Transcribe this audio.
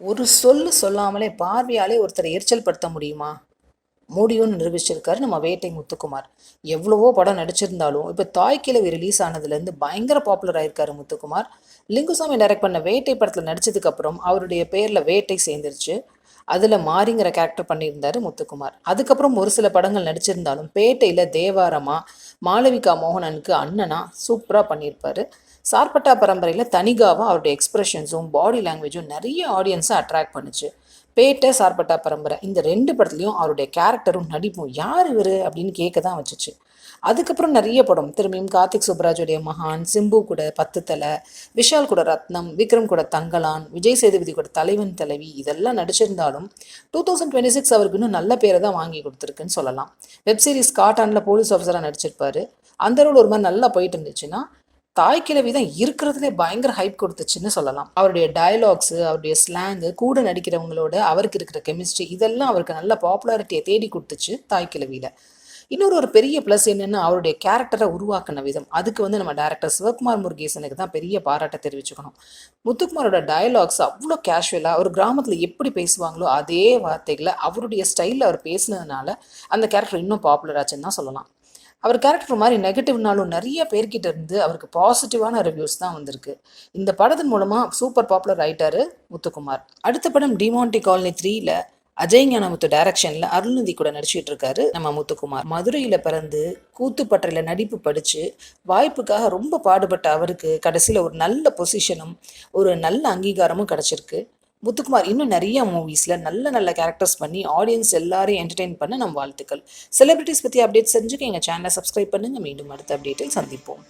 ஒரு சொல்லு சொல்லாமலே பார்வையாலே ஒருத்தரை எரிச்சல் படுத்த முடியுமா? முடியும்னு நிரூபிச்சிருக்காரு நம்ம வேட்டை முத்துக்குமார். எவ்வளவோ படம் நடிச்சிருந்தாலும் இப்போ தாய்க்கிழவி ரிலீஸ் ஆனதுலேருந்து பயங்கர பாப்புலர் ஆயிருக்காரு முத்துக்குமார். லிங்குசாமி டைரக்ட் பண்ண வேட்டை படத்தில் நடிச்சதுக்கப்புறம் அவருடைய பேரில் வேட்டை சேர்ந்துருச்சு. அதில் மாரிங்கிற கேரக்டர் பண்ணியிருந்தாரு முத்துக்குமார். அதுக்கப்புறம் ஒரு சில படங்கள் நடிச்சிருந்தாலும் பேட்டையில் தேவாரமா மாளவிகா மோகனனுக்கு அண்ணனா சூப்பராக பண்ணியிருப்பாரு. சார்பட்டா பரம்பரையில் தனிகாவாக அவருடைய எக்ஸ்பிரஷன்ஸும் பாடி லாங்குவேஜும் நிறைய ஆடியன்ஸை அட்ராக்ட் பண்ணுச்சு. பேட்டை சார்பட்டா பரம்பரை இந்த ரெண்டு படத்துலையும் அவருடைய கேரக்டரும் நடிப்பும் யார் இவர் அப்படின்னு கேட்க தான் வச்சுச்சு. அதுக்கப்புறம் நிறைய படம் திரும்பியும் கார்த்திக் சுப்ராஜுடைய மகான், சிம்பு கூட 10 தலை, விஷால் கூட ரத்னம், விக்ரம் கூட தங்கலான், விஜய் சேதுபதி கூட தலைவன் தலைவி இதெல்லாம் நடிச்சிருந்தாலும் 2026 அவருக்கு இன்னும் நல்ல பேரை தான் வாங்கி கொடுத்துருக்குன்னு சொல்லலாம். வெப்சீரிஸ் காட்டானில் போலீஸ் ஆஃபீஸராக நடிச்சிருப்பாரு. அந்த ரோல் ஒரு மாதிரி நல்லா போயிட்டு இருந்துச்சுன்னா தாய்க்கிழவி தான் இருக்கிறதுலே பயங்கர ஹைப் கொடுத்துச்சுன்னு சொல்லலாம். அவருடைய டயலாக்ஸு, அவருடைய ஸ்லாங்கு, கூட நடிக்கிறவங்களோட அவருக்கு இருக்கிற கெமிஸ்ட்ரி இதெல்லாம் அவருக்கு நல்ல பாப்புலாரிட்டியை தேடி கொடுத்துச்சு தாய்க்கிழவியில். இன்னொரு பெரிய ப்ளஸ் என்னென்னா அவருடைய கேரக்டரை உருவாக்கின விதம். அதுக்கு நம்ம டைரக்டர் சிவகுமார் முருகேசனுக்கு தான் பெரிய பாராட்டை தெரிவிச்சுக்கணும். முத்துக்குமாரோட டயலாக்ஸ் அவ்வளோ கேஷுவலாக ஒரு கிராமத்தில் எப்படி பேசுவாங்களோ அதே வார்த்தைகளை அவருடைய ஸ்டைலில் அவர் பேசினதுனால அந்த கேரக்டர் இன்னும் பாப்புலர் ஆச்சுன்னு தான் சொல்லலாம். அவர் கேரக்டர் மாதிரி நெகட்டிவ்னாலும் நிறைய பேர்கிட்ட இருந்து அவருக்கு பாசிட்டிவான ரிவ்யூஸ் தான் வந்திருக்கு. இந்த படத்தின் மூலமாக சூப்பர் பாப்புலர் ஆயிட்டாரு முத்துக்குமார். அடுத்த படம் டிமாண்டி காலனி 3ல அஜய் ஞானமுத்து டைரக்ஷனில் அருள்நிதி கூட நடிச்சிட்டு இருக்காரு நம்ம முத்துக்குமார். மதுரையில் பிறந்து கூத்துப்பட்றையில் நடிப்பு படித்து வாய்ப்புக்காக ரொம்ப பாடுபட்ட அவருக்கு கடைசியில் ஒரு நல்ல பொசிஷனும் ஒரு நல்ல அங்கீகாரமும் கிடச்சிருக்கு. முத்துக்குமார் இன்னும் நிறைய மூவிஸில் நல்ல நல்ல கேரக்டர்ஸ் பண்ணி ஆடியன்ஸ் எல்லாரையும் என்டர்டெயின் பண்ண நம் வாழ்த்துக்கள். செலிபிரிட்டிஸ் பற்றி அப்டேட்ஸ் தெரிஞ்சுக்க எங்கள் சேனலை சப்ஸ்கிரைப் பண்ணுங்கள். மீண்டும் அடுத்த அப்டேட்டில் சந்திப்போம்.